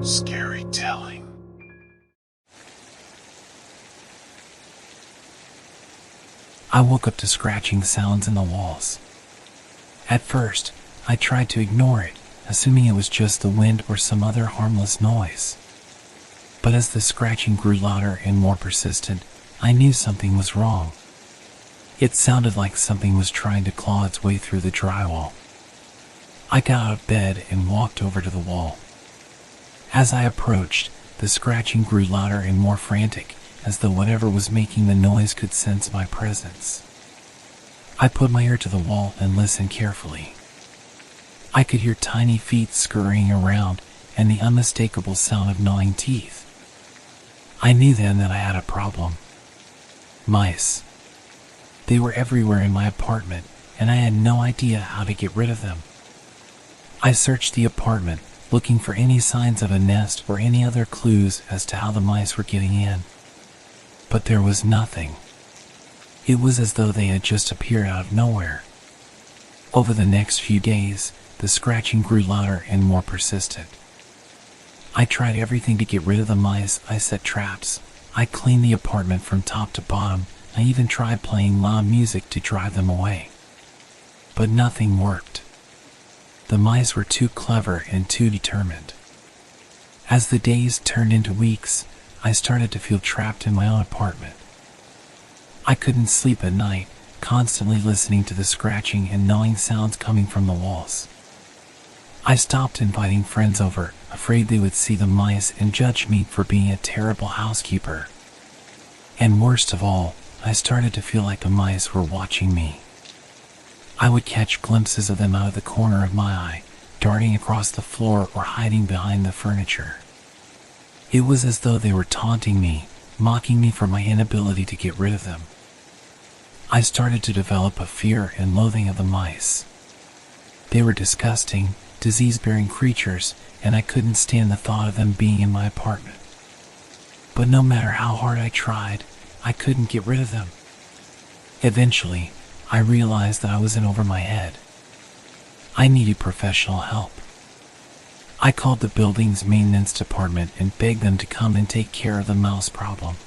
Scary telling. I woke up to scratching sounds in the walls. At first, I tried to ignore it, assuming it was just the wind or some other harmless noise. But as the scratching grew louder and more persistent, I knew something was wrong. It sounded like something was trying to claw its way through the drywall. I got out of bed and walked over to the wall. As I approached, the scratching grew louder and more frantic, as though whatever was making the noise could sense my presence. I put my ear to the wall and listened carefully. I could hear tiny feet scurrying around and the unmistakable sound of gnawing teeth. I knew then that I had a problem. Mice. They were everywhere in my apartment, and I had no idea how to get rid of them. I searched the apartment, looking for any signs of a nest or any other clues as to how the mice were getting in. But there was nothing. It was as though they had just appeared out of nowhere. Over the next few days, the scratching grew louder and more persistent. I tried everything to get rid of the mice. I set traps. I cleaned the apartment from top to bottom. I even tried playing loud music to drive them away. But nothing worked. The mice were too clever and too determined. As the days turned into weeks, I started to feel trapped in my own apartment. I couldn't sleep at night, constantly listening to the scratching and gnawing sounds coming from the walls. I stopped inviting friends over, afraid they would see the mice and judge me for being a terrible housekeeper. And worst of all, I started to feel like the mice were watching me. I would catch glimpses of them out of the corner of my eye, darting across the floor or hiding behind the furniture. It was as though they were taunting me, mocking me for my inability to get rid of them. I started to develop a fear and loathing of the mice. They were disgusting, disease-bearing creatures, and I couldn't stand the thought of them being in my apartment. But no matter how hard I tried, I couldn't get rid of them. Eventually, I realized that I was in over my head. I needed professional help. I called the building's maintenance department and begged them to come and take care of the mouse problem.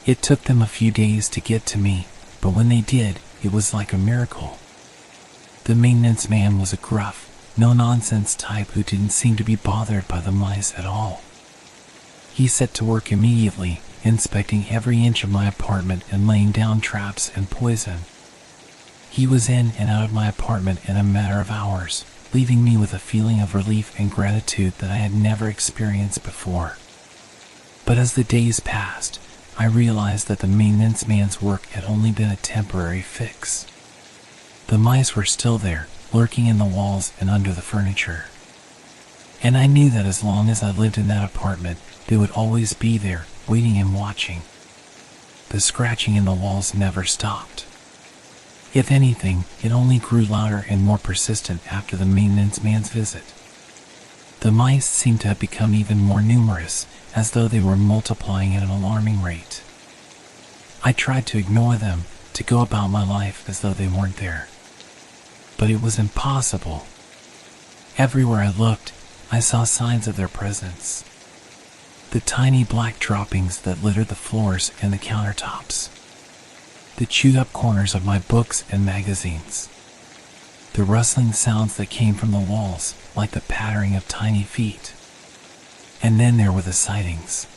It took them a few days to get to me, but when they did, it was like a miracle. The maintenance man was a gruff, no-nonsense type who didn't seem to be bothered by the mice at all. He set to work immediately, inspecting every inch of my apartment and laying down traps and poison. He was in and out of my apartment in a matter of hours, leaving me with a feeling of relief and gratitude that I had never experienced before. But as the days passed, I realized that the maintenance man's work had only been a temporary fix. The mice were still there, lurking in the walls and under the furniture. And I knew that as long as I lived in that apartment, they would always be there, waiting and watching. The scratching in the walls never stopped. If anything, it only grew louder and more persistent after the maintenance man's visit. The mice seemed to have become even more numerous, as though they were multiplying at an alarming rate. I tried to ignore them, to go about my life as though they weren't there. But it was impossible. Everywhere I looked, I saw signs of their presence. The tiny black droppings that littered the floors and the countertops. The chewed-up corners of my books and magazines. The rustling sounds that came from the walls, like the pattering of tiny feet. And then there were the sightings.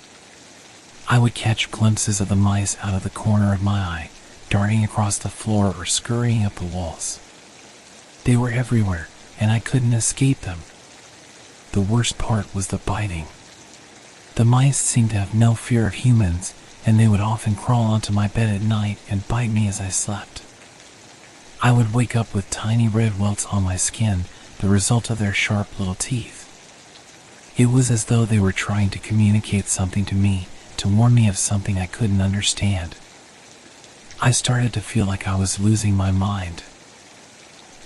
I would catch glimpses of the mice out of the corner of my eye, darting across the floor or scurrying up the walls. They were everywhere, and I couldn't escape them. The worst part was the biting. The mice seemed to have no fear of humans, and they would often crawl onto my bed at night and bite me as I slept. I would wake up with tiny red welts on my skin, the result of their sharp little teeth. It was as though they were trying to communicate something to me, to warn me of something I couldn't understand. I started to feel like I was losing my mind.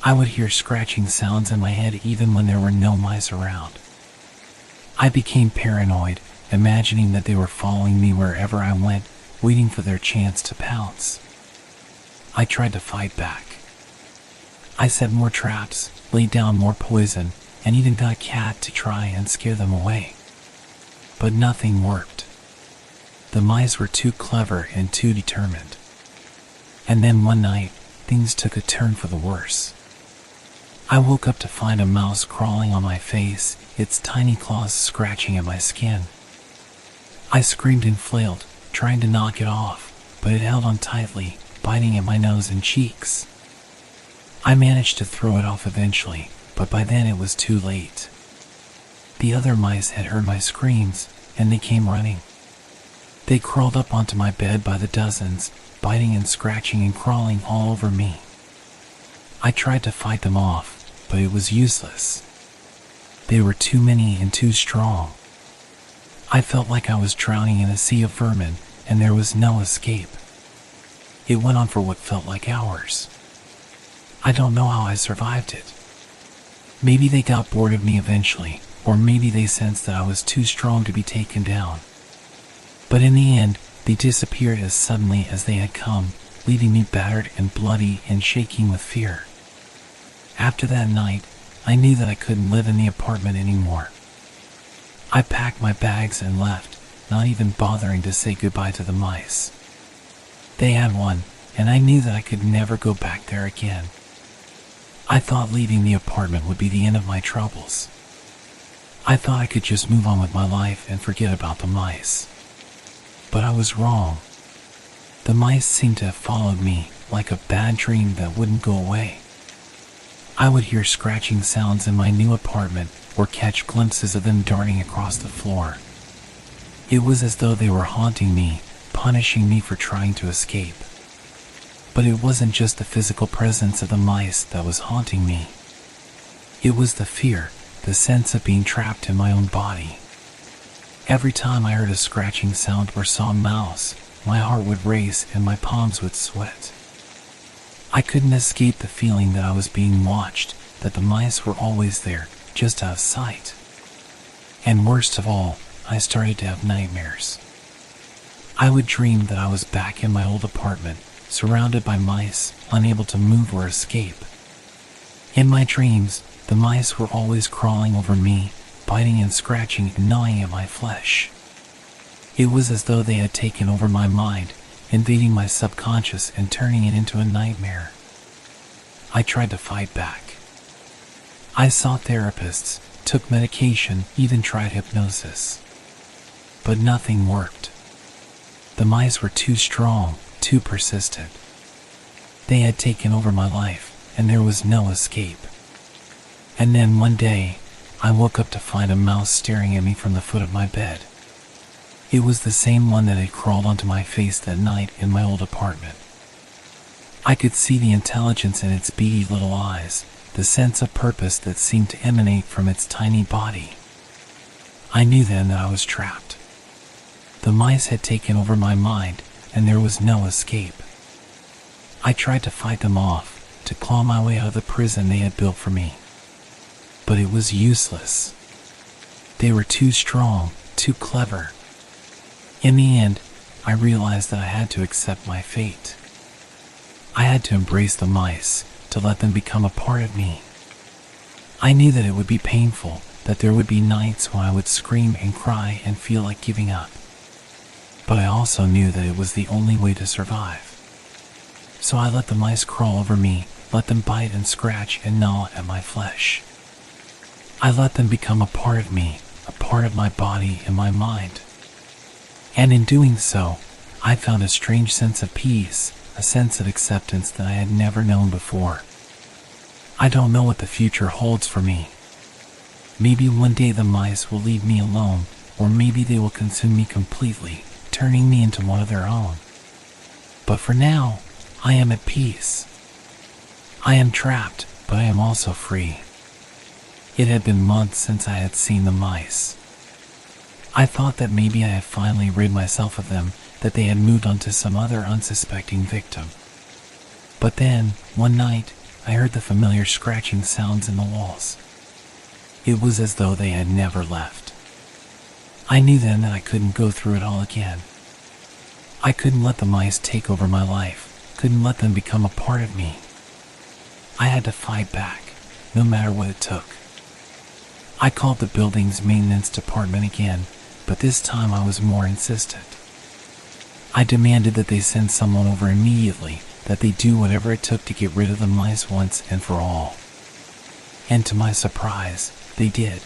I would hear scratching sounds in my head even when there were no mice around. I became paranoid, imagining that they were following me wherever I went, waiting for their chance to pounce. I tried to fight back. I set more traps, laid down more poison, and even got a cat to try and scare them away. but nothing worked. The mice were too clever and too determined. And then one night, things took a turn for the worse. I woke up to find a mouse crawling on my face, its tiny claws scratching at my skin. I screamed and flailed, trying to knock it off, but it held on tightly, biting at my nose and cheeks. I managed to throw it off eventually, but by then it was too late. The other mice had heard my screams, and they came running. They crawled up onto my bed by the dozens, biting and scratching and crawling all over me. I tried to fight them off, but it was useless. They were too many and too strong. I felt like I was drowning in a sea of vermin, and there was no escape. It went on for what felt like hours. I don't know how I survived it. Maybe they got bored of me eventually, or maybe they sensed that I was too strong to be taken down. But in the end, they disappeared as suddenly as they had come, leaving me battered and bloody and shaking with fear. After that night, I knew that I couldn't live in the apartment anymore. I packed my bags and left, not even bothering to say goodbye to the mice. They had won, and I knew that I could never go back there again. I thought leaving the apartment would be the end of my troubles. I thought I could just move on with my life and forget about the mice. But I was wrong. The mice seemed to have followed me like a bad dream that wouldn't go away. I would hear scratching sounds in my new apartment or catch glimpses of them darting across the floor. It was as though they were haunting me, punishing me for trying to escape. But it wasn't just the physical presence of the mice that was haunting me. It was the fear, the sense of being trapped in my own body. Every time I heard a scratching sound or saw a mouse, my heart would race and my palms would sweat. I couldn't escape the feeling that I was being watched, that the mice were always there, just out of sight. And worst of all, I started to have nightmares. I would dream that I was back in my old apartment, surrounded by mice, unable to move or escape. In my dreams, the mice were always crawling over me, biting and scratching and gnawing at my flesh. It was as though they had taken over my mind, invading my subconscious and turning it into a nightmare. I tried to fight back. I saw therapists, took medication, even tried hypnosis. But nothing worked. The mice were too strong, too persistent. They had taken over my life, and there was no escape. And then one day, I woke up to find a mouse staring at me from the foot of my bed. It was the same one that had crawled onto my face that night in my old apartment. I could see the intelligence in its beady little eyes, the sense of purpose that seemed to emanate from its tiny body. I knew then that I was trapped. The mice had taken over my mind, and there was no escape. I tried to fight them off, to claw my way out of the prison they had built for me. But it was useless. They were too strong, too clever. In the end, I realized that I had to accept my fate. I had to embrace the mice, to let them become a part of me. I knew that it would be painful, that there would be nights when I would scream and cry and feel like giving up. But I also knew that it was the only way to survive. So I let the mice crawl over me, let them bite and scratch and gnaw at my flesh. I let them become a part of me, a part of my body and my mind. And in doing so, I found a strange sense of peace, a sense of acceptance that I had never known before. I don't know what the future holds for me. Maybe one day the mice will leave me alone, or maybe they will consume me completely, turning me into one of their own. But for now, I am at peace. I am trapped, but I am also free. It had been months since I had seen the mice. I thought that maybe I had finally rid myself of them, that they had moved on to some other unsuspecting victim. But then, one night, I heard the familiar scratching sounds in the walls. It was as though they had never left. I knew then that I couldn't go through it all again. I couldn't let the mice take over my life, couldn't let them become a part of me. I had to fight back, no matter what it took. I called the building's maintenance department again, but this time I was more insistent. I demanded that they send someone over immediately, that they do whatever it took to get rid of the mice once and for all. And to my surprise, they did.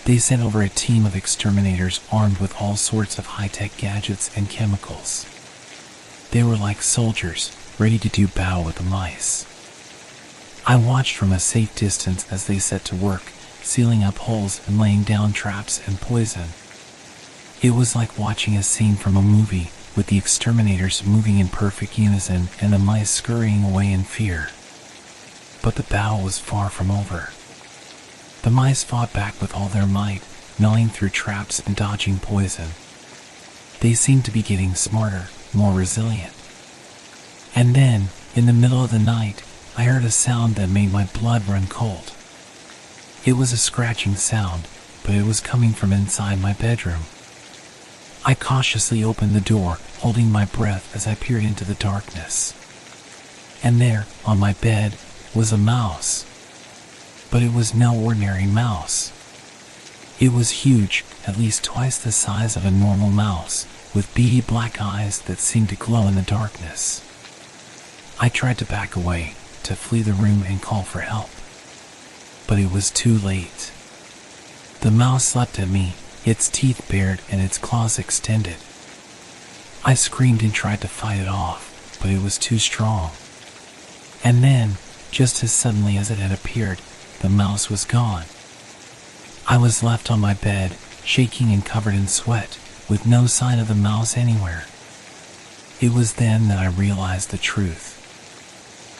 They sent over a team of exterminators armed with all sorts of high-tech gadgets and chemicals. They were like soldiers, ready to do battle with the mice. I watched from a safe distance as they set to work, sealing up holes and laying down traps and poison. It was like watching a scene from a movie, with the exterminators moving in perfect unison and the mice scurrying away in fear. But the battle was far from over. The mice fought back with all their might, gnawing through traps and dodging poison. They seemed to be getting smarter, more resilient. And then, in the middle of the night, I heard a sound that made my blood run cold. It was a scratching sound, but it was coming from inside my bedroom. I cautiously opened the door, holding my breath as I peered into the darkness. And there, on my bed, was a mouse. But it was no ordinary mouse. It was huge, at least twice the size of a normal mouse, with beady black eyes that seemed to glow in the darkness. I tried to back away, to flee the room and call for help. But it was too late. The mouse leapt at me, its teeth bared and its claws extended. I screamed and tried to fight it off, but it was too strong. And then, just as suddenly as it had appeared, the mouse was gone. I was left on my bed, shaking and covered in sweat, with no sign of the mouse anywhere. It was then that I realized the truth.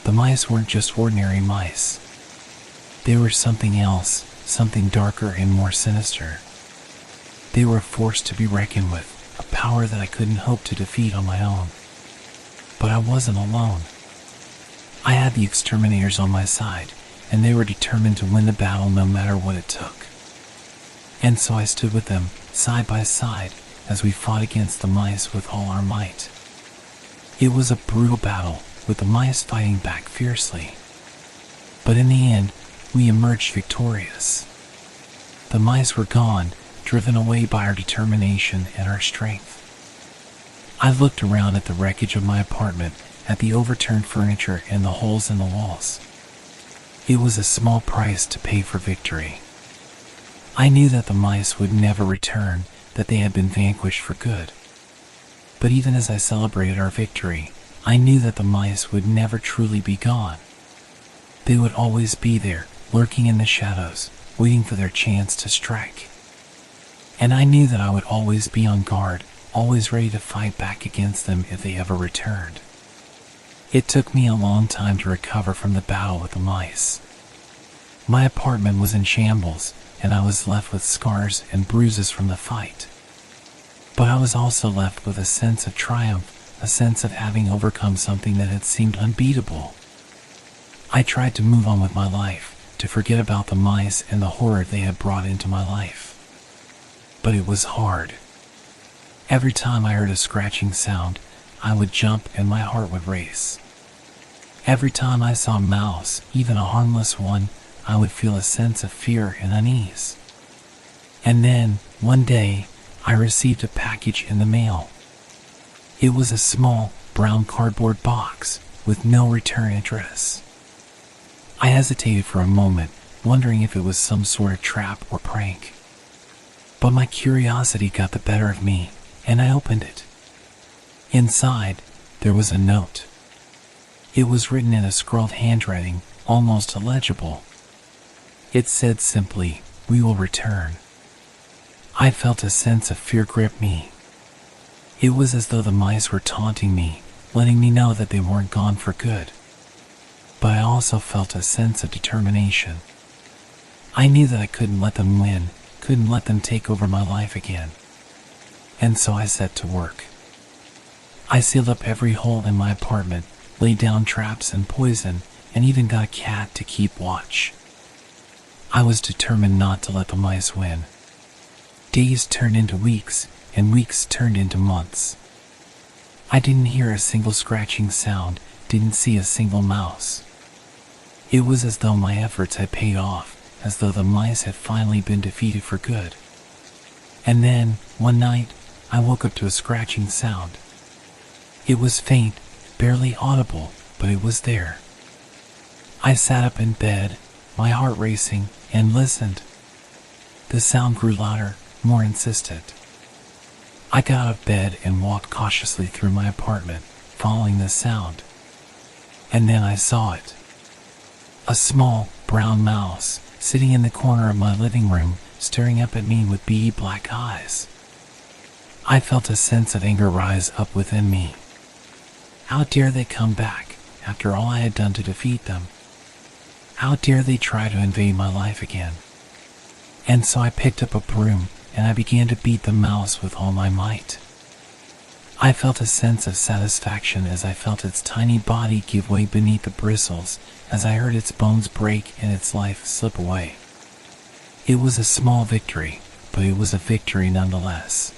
The mice weren't just ordinary mice. They were something else, something darker and more sinister. They were a force to be reckoned with, a power that I couldn't hope to defeat on my own. But I wasn't alone. I had the exterminators on my side, and they were determined to win the battle no matter what it took. And so I stood with them, side by side, as we fought against the mice with all our might. It was a brutal battle, with the mice fighting back fiercely. But in the end, we emerged victorious. The mice were gone, driven away by our determination and our strength. I looked around at the wreckage of my apartment, at the overturned furniture and the holes in the walls. It was a small price to pay for victory. I knew that the mice would never return, that they had been vanquished for good. But even as I celebrated our victory, I knew that the mice would never truly be gone. They would always be there, lurking in the shadows, waiting for their chance to strike. And I knew that I would always be on guard, always ready to fight back against them if they ever returned. It took me a long time to recover from the battle with the mice. My apartment was in shambles, and I was left with scars and bruises from the fight. But I was also left with a sense of triumph, a sense of having overcome something that had seemed unbeatable. I tried to move on with my life, to forget about the mice and the horror they had brought into my life. But it was hard. Every time I heard a scratching sound, I would jump and my heart would race. Every time I saw a mouse, even a harmless one, I would feel a sense of fear and unease. And then, one day, I received a package in the mail. It was a small, brown cardboard box with no return address. I hesitated for a moment, wondering if it was some sort of trap or prank. But my curiosity got the better of me, and I opened it. Inside, there was a note. It was written in a scrawled handwriting, almost illegible. It said simply, "We will return." I felt a sense of fear grip me. It was as though the mice were taunting me, letting me know that they weren't gone for good. But I also felt a sense of determination. I knew that I couldn't let them win, couldn't let them take over my life again. And so I set to work. I sealed up every hole in my apartment, laid down traps and poison, and even got a cat to keep watch. I was determined not to let the mice win. Days turned into weeks, and weeks turned into months. I didn't hear a single scratching sound, didn't see a single mouse. It was as though my efforts had paid off, as though the mice had finally been defeated for good. And then, one night, I woke up to a scratching sound. It was faint, barely audible, but it was there. I sat up in bed, my heart racing, and listened. The sound grew louder, more insistent. I got out of bed and walked cautiously through my apartment, following the sound. And then I saw it. A small, brown mouse, sitting in the corner of my living room, staring up at me with beady black eyes. I felt a sense of anger rise up within me. How dare they come back, after all I had done to defeat them? How dare they try to invade my life again? And so I picked up a broom, and I began to beat the mouse with all my might. I felt a sense of satisfaction as I felt its tiny body give way beneath the bristles, as I heard its bones break and its life slip away. It was a small victory, but it was a victory nonetheless.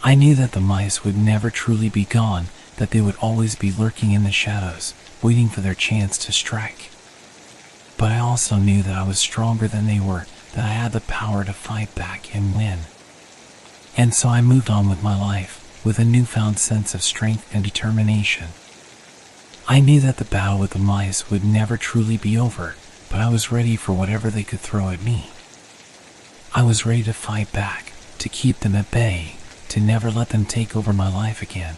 I knew that the mice would never truly be gone, that they would always be lurking in the shadows, waiting for their chance to strike. But I also knew that I was stronger than they were, that I had the power to fight back and win. And so I moved on with my life, with a newfound sense of strength and determination. I knew that the battle with the mice would never truly be over, but I was ready for whatever they could throw at me. I was ready to fight back, to keep them at bay, to never let them take over my life again.